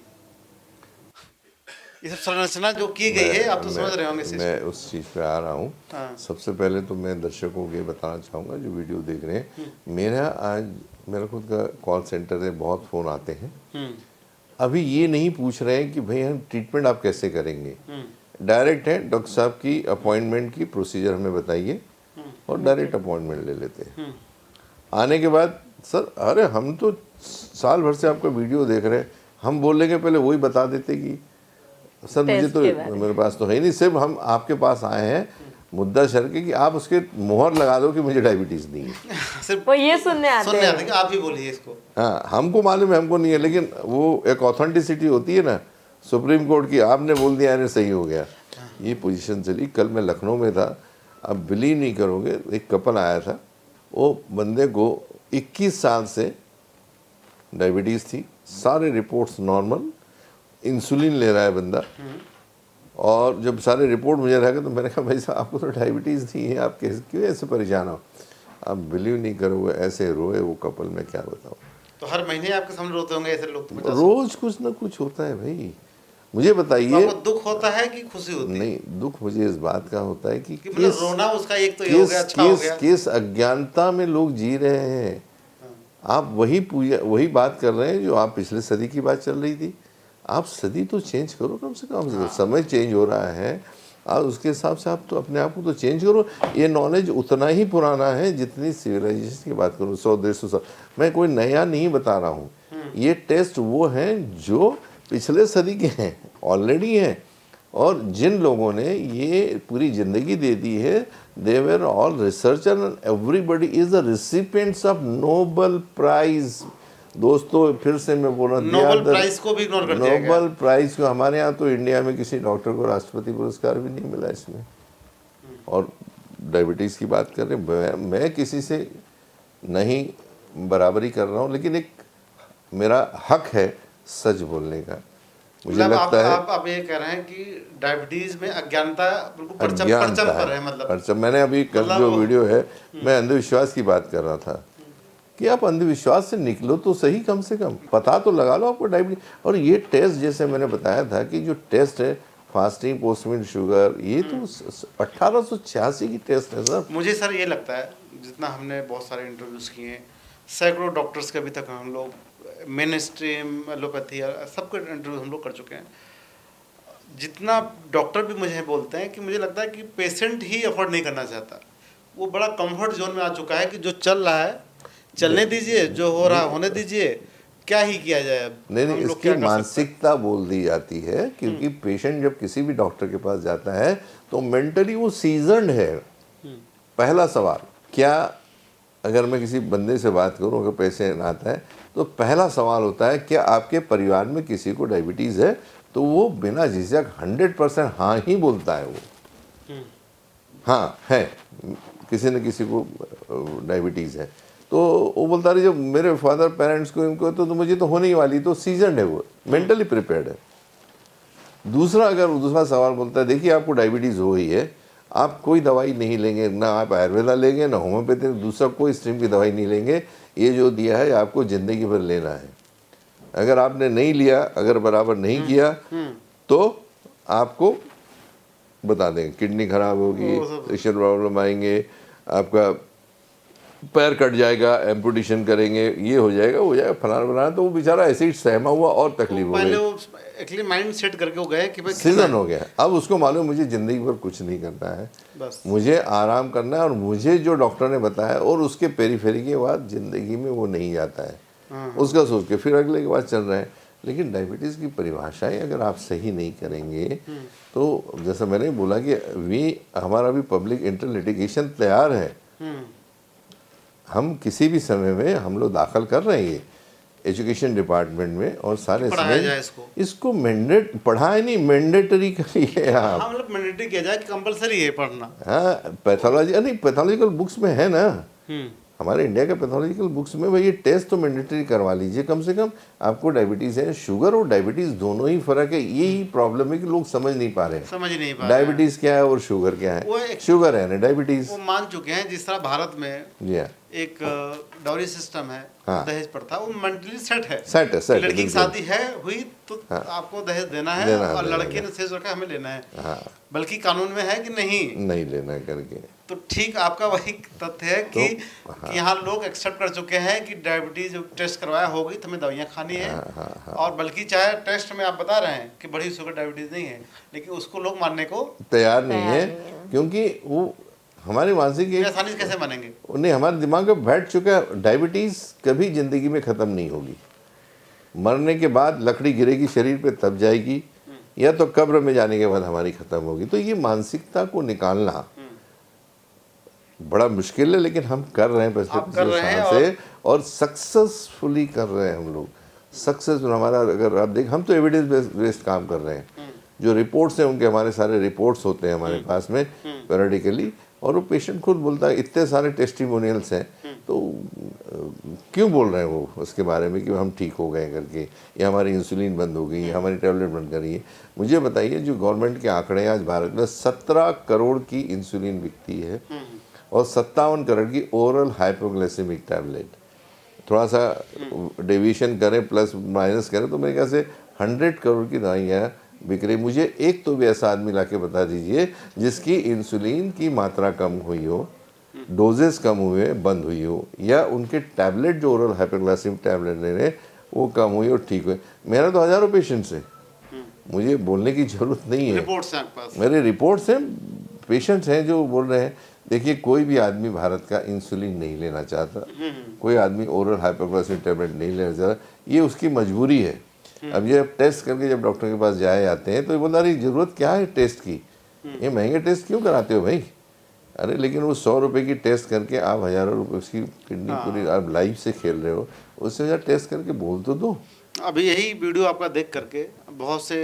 ये सब संरचना जो की गई है, आप तो समझ रहे होंगे। मैं उस चीज़ पे आ रहा हूँ। हाँ। सबसे पहले तो मैं दर्शकों को ये बताना चाहूँगा जो वीडियो देख रहे हैं, मेरा खुद का कॉल सेंटर है, बहुत फ़ोन आते हैं। अभी ये नहीं पूछ रहे हैं कि भाई हम ट्रीटमेंट आप कैसे करेंगे, डायरेक्ट है डॉक्टर साहब की अपॉइंटमेंट की प्रोसीजर हमें बताइए, और डायरेक्ट अपॉइंटमेंट ले लेते हैं। आने के बाद सर, अरे हम तो साल भर से आपका वीडियो देख रहे हैं, हम बोलने के पहले वही बता देते कि सर मुझे तो, मेरे पास तो है नहीं, सिर्फ हम आपके पास आए हैं मुद्दा शर्के कि आप उसके मोहर लगा दो कि मुझे डायबिटीज़ नहीं है। सिर्फ वो ये सुनने आते हैं कि आप ही बोलिए इसको। हाँ, हमको मालूम है, हमको नहीं है, लेकिन वो एक ऑथेंटिसिटी होती है ना सुप्रीम कोर्ट की, आपने बोल दिया यानी सही हो गया, ये पोजीशन चली। कल मैं लखनऊ में था, अब बिलीव नहीं करोगे, एक कपल आया था, वो बंदे को 21 साल से डायबिटीज़ थी, सारे रिपोर्ट्स नॉर्मल, इंसुलिन ले रहा है बंदा, और जब सारे रिपोर्ट मुझे रह गए तो मैंने कहा भाई साहब आपको तो डायबिटीज़ नहीं है, आप क्यों ऐसे परेशान हो? आप बिलीव नहीं करोगे, ऐसे रोए वो कपल, मैं क्या बताऊँ। तो हर महीने आपके सामने रोते होंगे ऐसे लोग? तो रोज कुछ ना कुछ होता है भाई, मुझे बताइए। तो दुख होता है कि खुशी होती है? नहीं, दुख मुझे इस बात का होता है कि मतलब रोना उसका एक तो ये हो गया, अच्छा हो गया। किस अज्ञानता में लोग जी रहे हैं। आप वही बात कर रहे हैं जो आप पिछले सदी की बात चल रही थी। आप सदी तो चेंज करो कम से कम। समय चेंज हो रहा है, आप उसके हिसाब से आप तो अपने आप को तो चेंज करो। ये नॉलेज उतना ही पुराना है जितनी सिविलाइजेशन की बात करूँ, 100-150 साल। मैं कोई नया नहीं बता रहा हूँ। ये टेस्ट वो हैं जो पिछले सदी के हैं, ऑलरेडी हैं। और जिन लोगों ने ये पूरी ज़िंदगी दे दी है, they were all researcher and everybody is the recipients of Nobel Prize. दोस्तों फिर से मैं बोल रहा हूँ, नोबेल प्राइज को भी इग्नोर कर दिया गया। नोबेल प्राइज को हमारे यहाँ तो इंडिया में किसी डॉक्टर को राष्ट्रपति पुरस्कार भी नहीं मिला इसमें। और डायबिटीज़ की बात कर रहे हैं, मैं किसी से नहीं बराबरी कर रहा हूँ, लेकिन एक मेरा हक है सच बोलने का। मुझे लगता है आप ये कह रहे हैं कि डायबिटीज में अज्ञानता बिल्कुल परचम पर है। मतलब परचम। मैंने अभी कल जो वीडियो है, मैं अंधविश्वास की बात कर रहा था कि आप अंधविश्वास से निकलो तो सही, कम से कम पता तो लगा लो आपको डायबिटीज। और ये टेस्ट जैसे मैंने बताया था कि जो टेस्ट है फास्टिंग पोस्टमिड शुगर, ये तो 1886 की टेस्ट है सर। मुझे सर ये लगता है, जितना हमने बहुत सारे इंटरव्यूज़ किए हैं, सैकड़ों डॉक्टर्स के अभी तक हम लोग मेन स्ट्रीम एलोपैथी सबके इंटरव्यू हम लोग कर चुके हैं, जितना डॉक्टर भी मुझे बोलते हैं कि मुझे लगता है कि पेशेंट ही अफोर्ड नहीं करना चाहता। वो बड़ा कंफर्ट जोन में आ चुका है कि जो चल रहा है चलने दीजिए, जो हो रहा है होने दीजिए, क्या ही किया जाए। अब नहीं, इसकी मानसिकता बोल दी जाती है, क्योंकि पेशेंट जब किसी भी डॉक्टर के पास जाता है तो मेंटली वो सीजन्ड है। पहला सवाल, क्या अगर मैं किसी बंदे से बात करूं, अगर पेशेंट आता है तो पहला सवाल होता है क्या आपके परिवार में किसी को डायबिटीज़ है? तो वो बिना झिझक 100% हाँ ही बोलता है। वो हाँ है, किसी न किसी को डायबिटीज़ है। तो वो बोलता रही जब मेरे फादर पेरेंट्स को इनको तो मुझे तो होने ही वाली, तो सीजन है, वो मेंटली प्रिपेयर्ड है। दूसरा सवाल बोलता है देखिए आपको डायबिटीज़ हो गई है, आप कोई दवाई नहीं लेंगे, ना आप आयुर्वेदा लेंगे ना होम्योपैथी, दूसरा कोई स्ट्रीम की दवाई नहीं लेंगे, ये जो दिया है आपको ज़िंदगी भर लेना है। अगर आपने नहीं लिया, अगर बराबर नहीं किया तो आपको बता दें किडनी खराब होगी, प्रेशर प्रॉब्लम आएंगे, आपका पैर कट जाएगा, एम्पुटेशन करेंगे, ये हो जाएगा, वो जाएगा, फलाना बनाना। तो वो बेचारा ऐसे ही सहमा हुआ और तकलीफ हो गई। एक्चुअली माइंड सेट करके हो गए कि भाई सीजन हो गया। अब उसको मालूम मुझे ज़िंदगी भर कुछ नहीं करना है, बस मुझे आराम करना है, और मुझे जो डॉक्टर ने बताया और उसके पेरीफेरी के बाद ज़िंदगी में वो नहीं जाता है। उसका सोच के फिर अगले के बाद चल रहे हैं। लेकिन डायबिटीज़ की परिभाषाएं अगर आप सही नहीं करेंगे तो जैसा मैंने बोला कि हमारा भी पब्लिक इंटर लिटिगेशन तैयार है। हम किसी भी समय में हम लोग दाखिल कर रहे हैं एजुकेशन डिपार्टमेंट में, और सारे इसको मैंडेट पढ़ाए नहीं, मैंडेटरी करिए आप। हाँ, मतलब मैंडेटरी किया जाए कि कंपलसरी है पढ़ना। हाँ, पैथोलॉजी नहीं, पैथोलॉजिकल बुक्स में है ना, हमारे इंडिया के पैथोलॉजिकल बुक्स में भाई ये टेस्ट तो मैंडेटरी करवा लीजिए कम से कम। आपको डायबिटीज़ है, शुगर और डायबिटीज़ दोनों ही फर्क है। यही प्रॉब्लम है कि लोग समझ नहीं पा रहे हैं डायबिटीज़ क्या है और शुगर क्या है। शुगर है ना डायबिटीज़, वो मान चुके हैं। जिस तरह भारत में एक डाउरी सिस्टम है, दहेज प्रथा, वो मेंटली सेट है। लड़की की शादी है हुई तो आपको दहेज देना है, और लड़के ने शेष रखा हमें लेना है, बल्कि कानून में है कि नहीं लेना करके। तो ठीक आपका वही तथ्य है कि यहाँ लोग एक्सेप्ट कर चुके हैं कि डायबिटीज टेस्ट करवाया हो गई तो हमें दवाइयाँ खानी है। और बल्कि चाहे टेस्ट में आप बता रहे हैं कि बड़ी शुगर डायबिटीज नहीं है, लेकिन उसको लोग मानने को तैयार नहीं है, क्योंकि वो हमारी मानसिक आसानी से कैसे मानेंगे, उन्हें हमारे दिमाग में बैठ चुका है। डायबिटीज़ कभी ज़िंदगी में ख़त्म नहीं होगी, मरने के बाद लकड़ी गिरेगी शरीर पे तब जाएगी, या तो कब्र में जाने के बाद हमारी ख़त्म होगी। तो ये मानसिकता को निकालना बड़ा मुश्किल है, लेकिन हम कर रहे हैं पिछले साल से, और सक्सेसफुली कर रहे हैं हम लोग। सक्सेसफुल हमारा, अगर आप देख, हम तो एविडेंस बेस्ड काम कर रहे हैं। जो रिपोर्ट्स हैं उनके हमारे सारे रिपोर्ट्स होते हैं हमारे पास में पेरियोडिकली, और वो पेशेंट खुद बोलता है, इतने सारे टेस्टिमोनियल्स हैं, तो क्यों बोल रहे हैं वो उसके बारे में कि हम ठीक हो गए करके, या हमारी इंसुलिन बंद हो गई, हमारी टैबलेट बंद करी है। मुझे बताइए, जो गवर्नमेंट के आंकड़े हैं, आज भारत में 17 करोड़ की इंसुलिन बिकती है और 57 करोड़ की ओरल हाइपोग्लाइसेमिक टैबलेट। थोड़ा सा डेविएशन करें, प्लस माइनस करें, तो मेरे ख्याल से 100 करोड़ की दवाइयाँ बिक रही। मुझे एक तो भी ऐसा आदमी ला के बता दीजिए जिसकी इंसुलिन की मात्रा कम हुई हो, डोजेस कम हुए, बंद हुई हो, या उनके टैबलेट जो ओरल हाइपोग्लाइसेमिक टैबलेट ले रहे हैं वो कम हुई और ठीक हुए। मेरा तो हज़ारों पेशेंट्स है, मुझे बोलने की जरूरत नहीं है, रिपोर्ट्स हैं आपके पास? मेरे रिपोर्ट्स हैं, पेशेंट्स हैं जो बोल रहे हैं। देखिए, कोई भी आदमी भारत का इंसुलिन नहीं लेना चाहता, कोई आदमी ओरल हाइपोग्लाइसेमिक टैबलेट नहीं लेना चाहता, ये उसकी मजबूरी है। अब ये टेस्ट करके जब डॉक्टर के पास जाए आते हैं तो ये बोलता, अरे ज़रूरत क्या है टेस्ट की, ये महंगे टेस्ट क्यों कराते हो भाई? अरे लेकिन वो 100 रुपये की टेस्ट करके आप हज़ारों रुपये उसकी किडनी पूरी आप लाइफ से खेल रहे हो, उससे ज़्यादा टेस्ट करके बोल तो दो। अभी यही वीडियो आपका देख करके बहुत से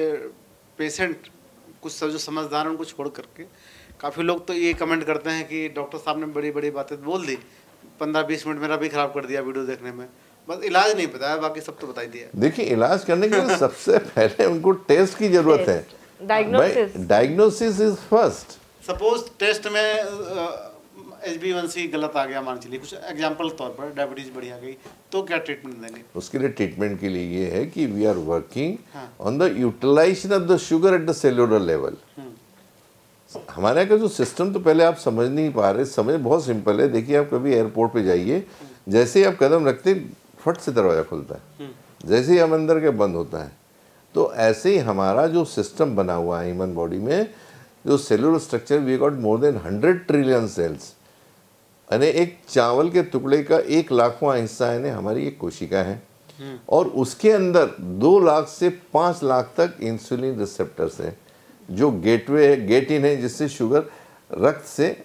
पेशेंट, कुछ जो समझदार हैं उनको छोड़ करके काफ़ी लोग तो ये कमेंट करते हैं कि डॉक्टर साहब ने बड़ी बड़ी बातें बोल दी, 15-20 मिनट मेरा भी ख़राब कर दिया वीडियो देखने में, बस इलाज नहीं बताया, बाकी सब तो बता ही दिया। देखिए, इलाज करने के लिए सबसे पहले उनको टेस्ट की ज़रूरत है। Diagnosis is first. Suppose test में HbA1c गलत आ गया, मान चलिए कुछ एग्जांपल तौर पर डायबिटीज बढ़ी आ गई, तो क्या ट्रीटमेंट देंगे? उसके लिए ट्रीटमेंट के लिए ये है कि we are working on the utilisation of the sugar at the cellular level. हमारे यहाँ का जो सिस्टम, तो पहले आप समझ नहीं पा रहे, समझ बहुत सिंपल है। देखिए, आप कभी एयरपोर्ट पे जाइए, जैसे ही आप कदम रखते फट से दरवाज़ा खुलता है, जैसे ही हम अंदर के बंद होता है। तो ऐसे ही हमारा जो सिस्टम बना हुआ है ह्यूमन बॉडी में, जो cellular structure, we got more than 100 trillion cells, यानी एक चावल के टुकड़े का 1 लाखवां हिस्सा यानी हमारी एक कोशिका है, और उसके अंदर 2 लाख से 5 लाख तक इंसुलिन रिसेप्टर्स हैं, जो गेटवे है, गेट इन है, जिससे शुगर रक्त से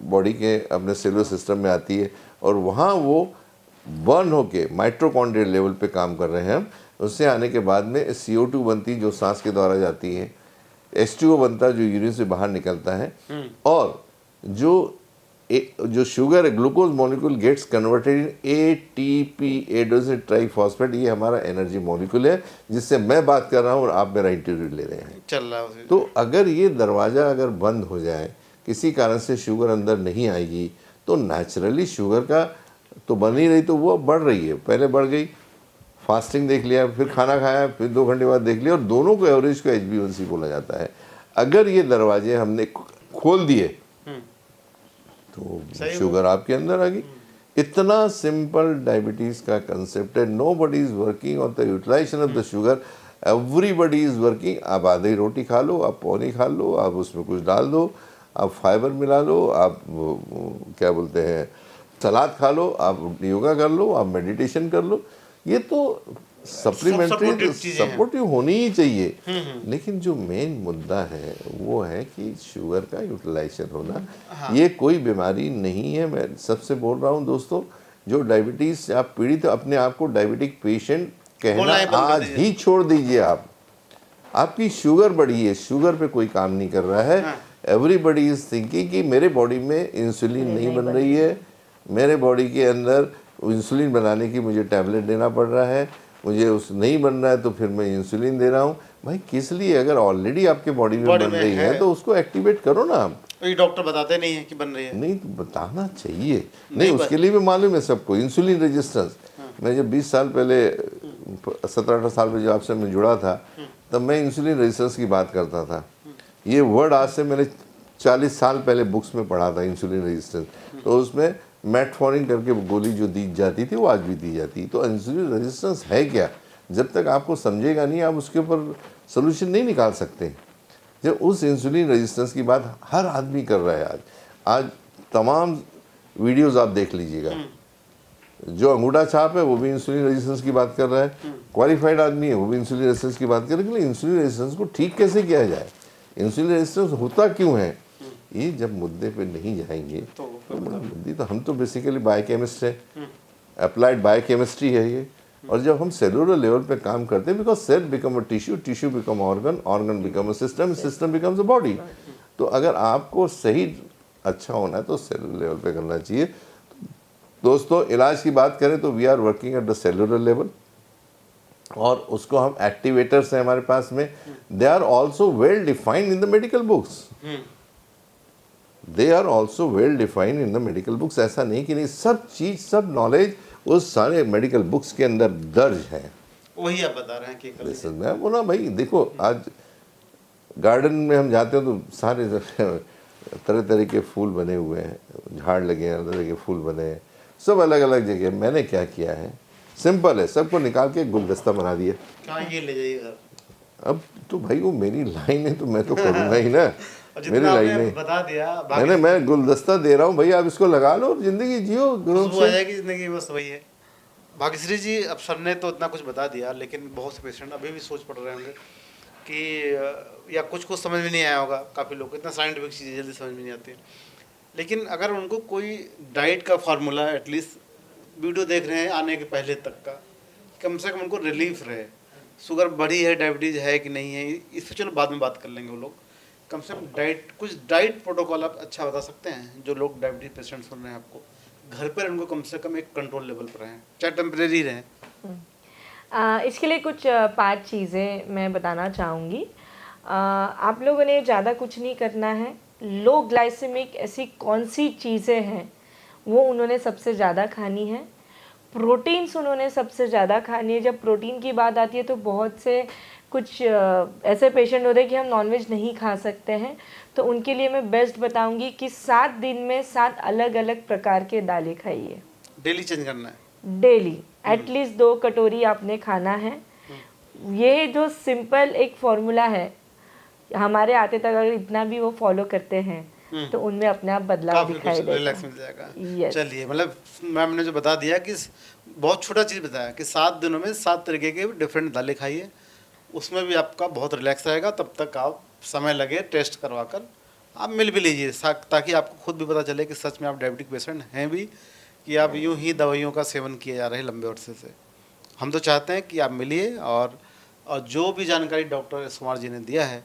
बॉडी के अपने सेलुलर सिस्टम में आती है, और वहाँ वो बर्न होके माइटोकॉन्ड्रियल लेवल पे काम कर रहे हैं हम। उससे आने के बाद में CO2 बनती, जो सांस के द्वारा जाती है, H2O बनता, जो यूरिन से बाहर निकलता है, और जो शुगर है, glucose molecule gets converted in ATP, adenosine triphosphate, ये हमारा एनर्जी मॉलिक्यूल है, जिससे मैं बात कर रहा हूँ और आप मेरा इंटरव्यू ले रहे हैं, चल रहा है। तो अगर ये दरवाज़ा अगर बंद हो जाए, किसी कारण से शुगर अंदर नहीं आएगी, तो नेचुरली शुगर का तो बन ही रही, तो वो बढ़ रही है। पहले बढ़ गई, फास्टिंग देख लिया, फिर खाना खाया, फिर 2 घंटे बाद देख लिया, और दोनों को एवरेज को HbA1c बोला जाता है। अगर ये दरवाजे हमने खोल दिए तो शुगर आपके अंदर आ गई। इतना सिंपल डायबिटीज का कंसेप्ट है। Nobody is working on the utilisation of the sugar, everybody is working. आप आधी रोटी खा लो, आप पौनी खा लो, आप उसमें कुछ डाल दो, आप फाइबर मिला लो, आप क्या बोलते हैं सलाद खा लो, आप योगा कर लो, आप मेडिटेशन कर लो। ये तो सप्लीमेंट्री सपोर्टिव होनी ही चाहिए। लेकिन जो मेन मुद्दा है वो है कि शुगर का यूटिलाइजेशन होना। ये कोई बीमारी नहीं है। मैं सबसे बोल रहा हूँ दोस्तों, जो डायबिटीज से आप पीड़ित, अपने आप को डायबिटिक पेशेंट कहना आज ही छोड़ दीजिए। आप आपकी शुगर बढ़ी है, शुगर पे कोई काम नहीं कर रहा है। एवरीबडी इज थिंकिंग कि मेरे बॉडी में इंसुलिन नहीं बन रही है, मेरे बॉडी के अंदर इंसुलिन बनाने की मुझे टैबलेट देना पड़ रहा है, मुझे उस नहीं बन रहा है तो फिर मैं इंसुलिन दे रहा हूँ। भाई किस लिए? अगर ऑलरेडी आपके बॉडी में बन रही है तो उसको एक्टिवेट करो ना आप। ये डॉक्टर बताते नहीं है कि बन रही है। नहीं तो बताना चाहिए। नहीं उसके लिए भी मालूम है सबको, इंसुलिन रेजिस्टेंस। मैं जब 20 साल पहले 17-18 साल में जब आपसे मैं जुड़ा था, तब मैं इंसुलिन रेजिस्टेंस की बात करता था। ये वर्ड आज से मैंने 40 साल पहले बुक्स में पढ़ा था, इंसुलिन रेजिस्टेंस। तो उसमें मेटफॉर्मिन करके गोली जो दी जाती थी वो आज भी दी जाती है। तो इंसुलिन रेजिस्टेंस है क्या? जब तक आपको समझेगा नहीं, आप उसके ऊपर सोल्यूशन नहीं निकाल सकते। जब उस इंसुलिन रेजिस्टेंस की बात हर आदमी कर रहा है आज तमाम वीडियोस आप देख लीजिएगा। जो अंगूठा छाप है वो भी इंसुलिन रेजिस्टेंस की बात कर रहा है, क्वालिफाइड आदमी है वो भी इंसुलिन रेजिस्टेंस की बात कर रहा है। लेकिन इंसुलिन रेजिस्टेंस को ठीक कैसे किया जाए, इंसुलिन रेजिस्टेंस होता क्यों है, ये जब मुद्दे पे नहीं जाएंगे तो बड़ा मुद्दे। तो हम तो बेसिकली बायोकेमिस्ट है, अप्लाइड बायोकेमिस्ट्री है ये। और जब हम सेलुलर लेवल पे काम करते हैं, because cell become a tissue, tissue become organ, organ become a system, system becomes a body. तो अगर आपको सही अच्छा होना है तो सेलुलर लेवल पे करना चाहिए। दोस्तों इलाज की बात करें तो we are working at the cellular level, और उसको हम एक्टिवेटर्स हैं हमारे पास में। They are also well defined in the medical books, they are also well defined in the medical books. ऐसा नहीं कि नहीं, सब चीज सब नॉलेज उस सारे मेडिकल बुक्स के अंदर दर्ज है। वही आप बता रहे हैं कि मैं बोला भाई देखो, आज गार्डन में हम जाते हो तो सारे तरह तरह के फूल बने हुए हैं, झाड़ लगे हैं, तरह के फूल बने हैं, सब अलग अलग जगह। मैंने क्या किया है, सिंपल है, सबको निकाल के गुलदस्ता बना दिया। ये ले जाइए घर, अब तो भाई वो मेरी लाइन है तो मैं तो करूँगा ही ना। और मेरी जितना लाइन आपने है, बता दिया मैं गुलदस्ता दे रहा हूँ भाई, आप इसको लगा लो और जिंदगी जियो गुरूर खुशबू आ से। जाएगी जिंदगी में, बस वही है। भाग्यश्री जी, अब सर ने तो इतना कुछ बता दिया, लेकिन बहुत से पेशेंट अभी भी सोच पड़ रहे होंगे कि या कुछ समझ में नहीं आया होगा। काफ़ी लोग, इतना साइंटिफिक चीज़ें जल्दी समझ में नहीं आती। लेकिन अगर उनको कोई डाइट का फार्मूला एटलीस्ट वीडियो देख रहे हैं आने के पहले तक का, कम से कम उनको रिलीफ रहे। शुगर बढ़ी है, डायबिटीज़ है कि नहीं है, इस पर चलो बाद में बात कर लेंगे वो लोग। कम से कम कुछ डाइट प्रोटोकॉल आप अच्छा बता सकते हैं जो लोग डायबिटीज पेशेंट सुन रहे हैं आपको, घर पर उनको कम से कम एक कंट्रोल लेवल पर रहें, चाहे टेम्परेरी रहें। इसके लिए कुछ 5 चीज़ें मैं बताना चाहूँगी। आप लोगों ने ज़्यादा कुछ नहीं करना है। लो ग्लाइसेमिक ऐसी कौन सी चीज़ें हैं वो उन्होंने सबसे ज़्यादा खानी है। प्रोटीन्स उन्होंने सबसे ज़्यादा खानी है। जब प्रोटीन की बात आती है तो बहुत से कुछ ऐसे पेशेंट होते हैं कि हम नॉनवेज नहीं खा सकते हैं, तो उनके लिए मैं बेस्ट बताऊंगी कि 7 दिन में 7 अलग अलग प्रकार के दालें खाइए। डेली चेंज करना है, डेली एटलीस्ट 2 कटोरी आपने खाना है। ये जो सिंपल एक फॉर्मूला है, हमारे आते तक अगर इतना भी वो फॉलो करते हैं तो उनमें अपने आप बदलाव दिखाई देगा, रिलैक्स मिल जाएगा। Yes. चलिए, मतलब मैम ने जो बता दिया कि बहुत छोटा चीज़ बताया कि 7 दिनों में 7 तरीके के डिफरेंट दालें खाइए, उसमें भी आपका बहुत रिलैक्स रहेगा। तब तक आप समय लगे टेस्ट करवा कर आप मिल भी लीजिए, ताकि आपको खुद भी पता चले कि सच में आप डायबिटिक पेशेंट हैं भी, कि आप यूं ही दवाइयों का सेवन किए जा रहे हैं लंबे अरसे से। हम तो चाहते हैं कि आप मिलिए और जो भी जानकारी डॉक्टर एस कुमार जी ने दिया है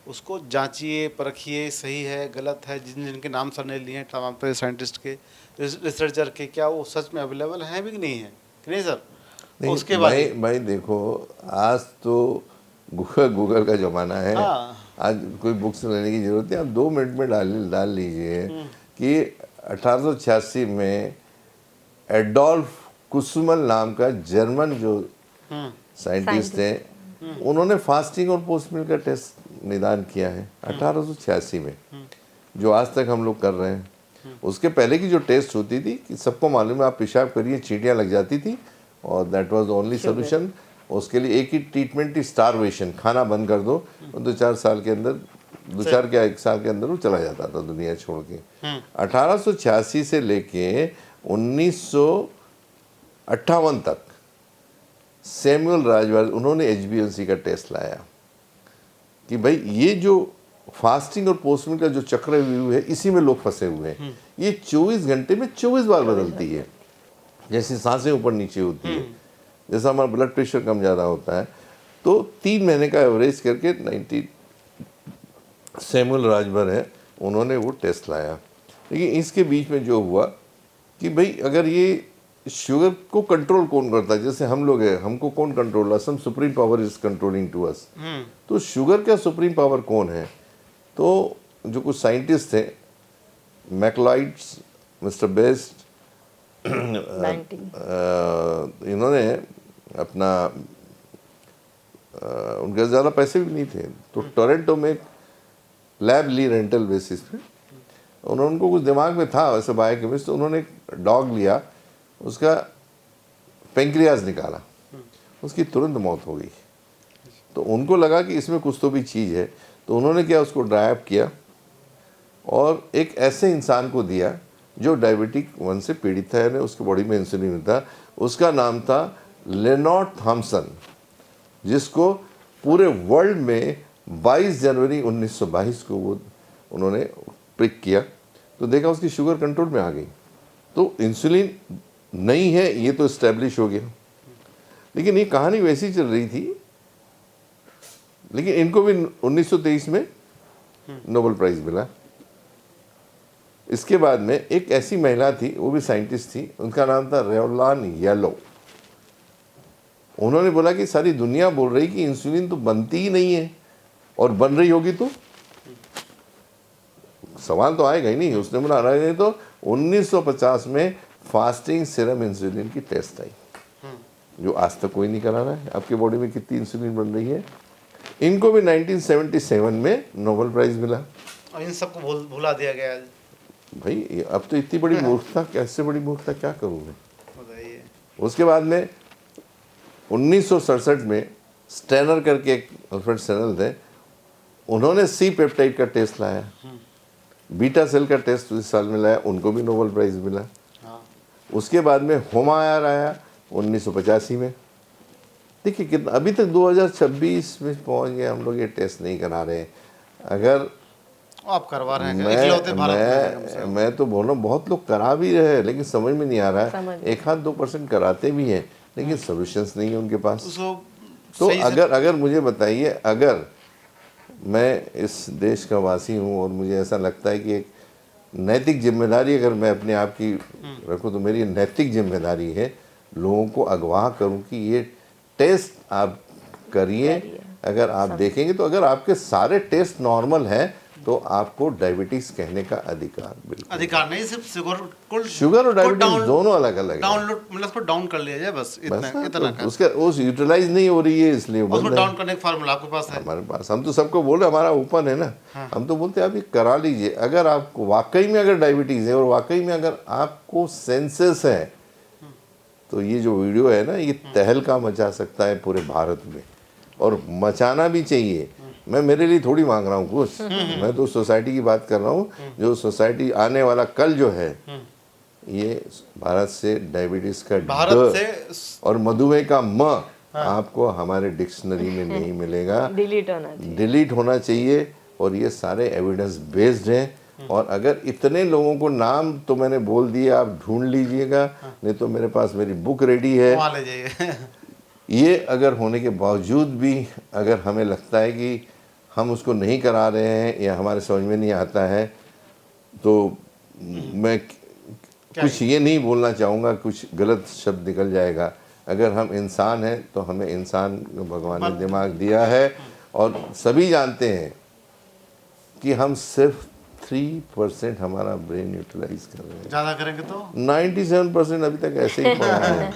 उसको जांचिए, परखिए, सही है गलत है। जिनके नाम सर ने लिए हैं तमाम तरह साइंटिस्ट के, रिसर्चर के, क्या वो सच में अवेलेबल हैं भी कि नहीं है कि नहीं सर? नहीं, उसके बाद भाई देखो, आज तो गूगल का ज़माना है। हाँ। आज कोई बुक्स लेने की ज़रूरत नहीं, आप 2 मिनट में डाल लीजिए कि 1886 में एडोल्फ कुसुमल नाम का जर्मन जो साइंटिस्ट थे, उन्होंने फास्टिंग और पोस्ट मील का टेस्ट निदान किया है 1886 में, जो आज तक हम लोग कर रहे हैं। उसके पहले की जो टेस्ट होती थी कि सबको मालूम है, आप पेशाब करिए चींटियाँ लग जाती थी और दैट वाज ओनली सोल्यूशन। उसके लिए एक ही ट्रीटमेंट थी, स्टारवेशन, खाना बंद कर दो, 2-4 साल के अंदर, 1 साल के अंदर वो चला जाता था दुनिया छोड़ के। 1886 से लेके 1958 तक सैमुअल राजवार, उन्होंने HbA1c का टेस्ट लाया कि भाई ये जो फास्टिंग और पोस्ट मील का जो चक्रव्यूह है, इसी में लोग फंसे हुए हैं। ये 24 घंटे में 24 बार बदलती है, जैसे सांसें ऊपर नीचे होती है, जैसा हमारा ब्लड प्रेशर कम ज़्यादा होता है। तो 3 महीने का एवरेज करके 90 सैमुअल राजभर है, उन्होंने वो टेस्ट लाया। लेकिन इसके बीच में जो हुआ कि भाई अगर ये शुगर को कंट्रोल कौन करता है, जैसे हम लोग हैं, हमको कौन control, some supreme power is controlling to us. तो शुगर का सुप्रीम पावर कौन है? तो जो कुछ साइंटिस्ट थे, मैकलाइड्स, मिस्टर बेस्ट, इन्होंने अपना उनके ज़्यादा पैसे भी नहीं थे, तो टोरंटो में लैब ली रेंटल बेसिस पे। उनको कुछ दिमाग में था वैसे बायोकेमिस्ट, तो उन्होंने एक डॉग लिया, उसका पेंक्रियाज निकाला, उसकी तुरंत मौत हो गई। तो उनको लगा कि इसमें कुछ तो भी चीज़ है, तो उन्होंने क्या, उसको ड्राई अप किया और एक ऐसे इंसान को दिया जो डायबिटिक 1 से पीड़ित था, यानी उसके बॉडी में इंसुलिन था। उसका नाम था लेनॉर्ड थॉम्सन, जिसको पूरे वर्ल्ड में 22 जनवरी 1922 को वो उन्होंने प्रिक किया, तो देखा उसकी शुगर कंट्रोल में आ गई। तो इंसुलिन नहीं है ये तो इस्टेब्लिश हो गया। लेकिन ये कहानी वैसी चल रही थी, लेकिन इनको भी 1923 में नोबेल प्राइज मिला। इसके बाद में एक ऐसी महिला थी, वो भी साइंटिस्ट थी, उनका नाम था रेवलान येलो। उन्होंने बोला कि सारी दुनिया बोल रही कि इंसुलिन तो बनती ही नहीं है, और बन रही होगी तो सवाल तो आएगा ही नहीं। उसने बोला नहीं, तो 1950 में फास्टिंग सीरम इंसुलिन की टेस्ट आई, जो आज तक कोई नहीं करा रहा है। आपके बॉडी में कितनी इंसुलिन बन रही है। इनको भी 1977 में नोबेल प्राइज मिला, और इन सबको भुला दिया गया। भाई अब तो इतनी बड़ी मूर्खता, कैसे बड़ी मूर्खता, क्या करूँ मैं। बताइए। उसके बाद में 1967 में स्टेनर करके एक अल्फ्रेड स्टेनर थे, उन्होंने सी पेप्टाइड का टेस्ट लाया, बीटा सेल का टेस्ट इस साल में लाया, उनको भी नोबेल प्राइज़ मिला। हाँ। उसके बाद में होमायर आया 1985 में। देखिए कितना, अभी तक 2026 में पहुंच गए हम लोग ये टेस्ट नहीं करा रहे हैं। अगर आप करवा रहे हैं, इकलौते भारत में कम से कम। मैं तो बोल रहा हूँ बहुत लोग करा भी रहे हैं, लेकिन समझ में नहीं आ रहा है। 1-2% कराते भी हैं, लेकिन सोल्यूशंस नहीं है उनके पास। उसको तो सही से- अगर मुझे बताइए, अगर मैं इस देश का वासी हूँ और मुझे ऐसा लगता है कि एक नैतिक जिम्मेदारी अगर मैं अपने आप की रखूँ, तो मेरी नैतिक जिम्मेदारी है लोगों को अगवा करूँ कि ये टेस्ट आप करिए। अगर आप देखेंगे तो अगर आपके सारे टेस्ट नॉर्मल हैं तो आपको डायबिटीज कहने का अधिकार बिल्कुल। अधिकार नहीं, सिर्फ शुगर और डायबिटीज दोनों अलग अलग है। डाउनलोड मतलब उसको डाउन कर लिया जाए, बस बस ना, इतना तो उसके उस यूटिलाइज नहीं हो रही है, इसलिए उसको बंद है। डाउन करने का फार्मूला आपके पास है। हमारे पास, हम तो सबको बोल रहे हमारा ओपन है ना। हम तो बोलते हैं आप ये करा लीजिए। अगर आपको वाकई में अगर डायबिटीज है और वाकई में अगर आपको सेंसेस है, तो ये जो वीडियो है ना, ये तहलका मचा सकता है पूरे भारत में, और मचाना भी चाहिए। मैं मेरे लिए थोड़ी मांग रहा हूँ कुछ, मैं तो सोसाइटी की बात कर रहा हूँ। जो सोसाइटी आने वाला कल जो है, ये भारत से डायबिटीज का भारत ड से और मधुमेह का म आपको हमारे डिक्शनरी में नहीं मिलेगा। डिलीट होना चाहिए। डिलीट होना चाहिए, और ये सारे एविडेंस बेस्ड हैं। और अगर इतने लोगों को नाम तो मैंने बोल दिए, आप ढूंढ लीजिएगा, नहीं तो मेरे पास मेरी बुक रेडी है। वहाँ ले जाइए। ये अगर होने के बावजूद भी अगर हमें लगता है कि हम उसको नहीं करा रहे हैं या हमारे समझ में नहीं आता है, तो मैं कुछ ये नहीं बोलना चाहूँगा, कुछ गलत शब्द निकल जाएगा। अगर हम इंसान हैं तो हमें इंसान को भगवान ने दिमाग दिया है, और सभी जानते हैं कि हम सिर्फ 3% हमारा ब्रेन यूटिलाइज कर रहे हैं। ज़्यादा करेंगे तो 97% अभी तक ऐसे ही पड़ा है।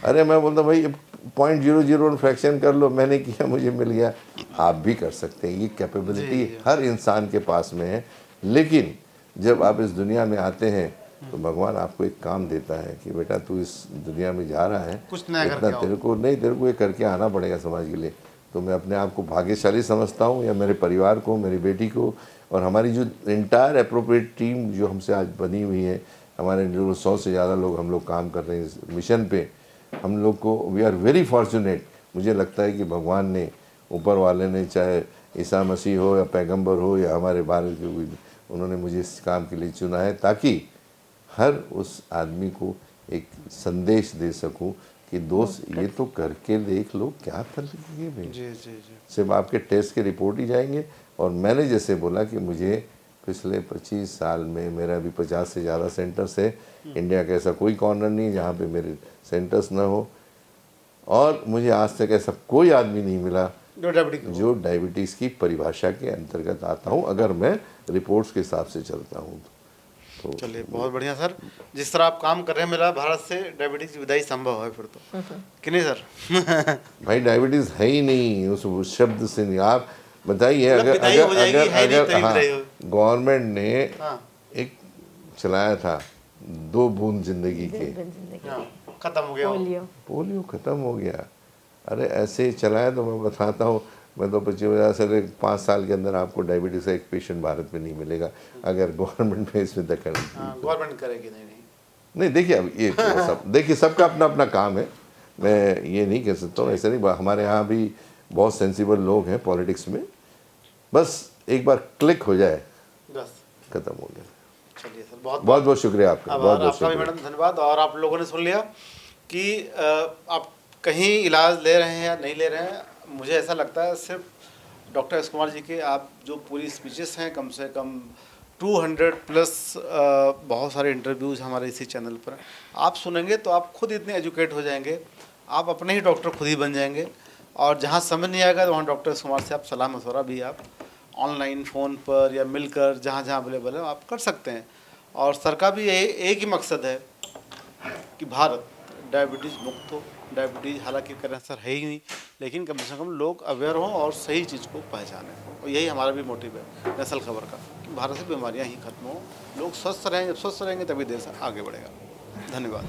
अरे मैं बोलता भाई 0.00 फ्रैक्शन कर लो, मैंने किया मुझे मिल गया। आप भी कर सकते हैं, ये कैपेबिलिटी हर इंसान के पास में है। लेकिन जब आप इस दुनिया में आते हैं तो भगवान आपको एक काम देता है कि बेटा तू इस दुनिया में जा रहा है, कुछ नया इतना करके आओ। तेरे को ये करके आना पड़ेगा समाज के लिए। तो मैं अपने आप को भाग्यशाली समझता हूँ, या मेरे परिवार को, मेरी बेटी को, और हमारी जो इंटायर एप्रोप्रिएट टीम जो हमसे आज बनी हुई है, हमारे जो 100 से ज़्यादा लोग हम लोग काम कर रहे हैं इस मिशन पे। हम लोग को वी आर वेरी फॉर्चुनेट। मुझे लगता है कि भगवान ने, ऊपर वाले ने, चाहे ईसा मसीह हो या पैगंबर हो या हमारे भारत के कोई, उन्होंने मुझे इस काम के लिए चुना है ताकि हर उस आदमी को एक संदेश दे सकूं कि दोस्त ये तो करके देख लो, क्या तकलीफ है। जी जी जी। सिर्फ आपके टेस्ट के रिपोर्ट ही जाएंगे। और मैंने जैसे बोला कि मुझे पिछले 25 साल में मेरा भी 50 से ज़्यादा सेंटर्स है। इंडिया का ऐसा कोई कॉर्नर नहीं जहाँ पे मेरे सेंटर्स ना हो, और मुझे आज तक ऐसा कोई आदमी नहीं मिला जो डायबिटीज़ की परिभाषा के अंतर्गत आता हूँ, अगर मैं रिपोर्ट्स के हिसाब से चलता हूँ तो। चलिए बहुत बढ़िया सर, जिस तरह आप काम कर रहे हैं, मेरा भारत से डायबिटीज की विदाई संभव है फिर तो, कि नहीं सर? भाई डायबिटीज़ है ही नहीं उस शब्द से नहीं। आप बताइए, मतलब अगर विदाई हो जाएगी, है नहीं अगर तरीफ हाँ, रही हो। गवर्नमेंट ने हाँ एक चलाया था 2 बूंद जिंदगी के, हाँ, खत्म हो गया वो। पोलियो खत्म हो गया। अरे ऐसे चलाया तो मैं बताता हूँ, मैं तो 25 से 5 साल के अंदर आपको डायबिटीज़ का एक पेशेंट भारत में नहीं मिलेगा अगर गवर्नमेंट में इसमें दखल हाँ, गवर्नमेंट करेगी नहीं। नहीं। देखिए अब ये तो सब देखिए, सबका अपना अपना काम है, मैं ये नहीं कह सकता हूँ, ऐसे नहीं। हमारे यहाँ भी बहुत सेंसिबल लोग हैं पॉलिटिक्स में, बस एक बार क्लिक हो जाए बस खत्म हो गया। चलिए सर, बहुत बहुत बहुत शुक्रिया आपका, बहुत बहुत आपका भी शुक्रिया। मैडम धन्यवाद। और आप लोगों ने सुन लिया कि आप कहीं इलाज ले रहे हैं या नहीं ले रहे हैं, मुझे ऐसा लगता है सिर्फ डॉक्टर एस कुमार जी के आप जो पूरी स्पीचेस हैं, कम से कम 200 प्लस बहुत सारे इंटरव्यूज़ हमारे इसी चैनल पर आप सुनेंगे तो आप खुद इतने एजुकेट हो जाएंगे, आप अपने ही डॉक्टर खुद ही बन जाएंगे। और जहाँ समझ नहीं आएगा तो वहाँ डॉक्टर एस कुमार से आप सलाह मशवरा भी आप ऑनलाइन, फ़ोन पर या मिलकर जहाँ जहाँ अवेलेबल है आप कर सकते हैं। और सर का भी एक ही मकसद है कि भारत डायबिटीज़ मुक्त हो। डायबिटीज़ हालांकि कैंसर है ही नहीं, लेकिन कम से कम लोग अवेयर हों और सही चीज़ को पहचानें। और यही हमारा भी मोटिव है नस्ल खबर का, कि भारत से बीमारियां ही खत्म हों, लोग स्वस्थ रहेंगे। जब स्वस्थ रहेंगे तभी देश आगे बढ़ेगा। धन्यवाद।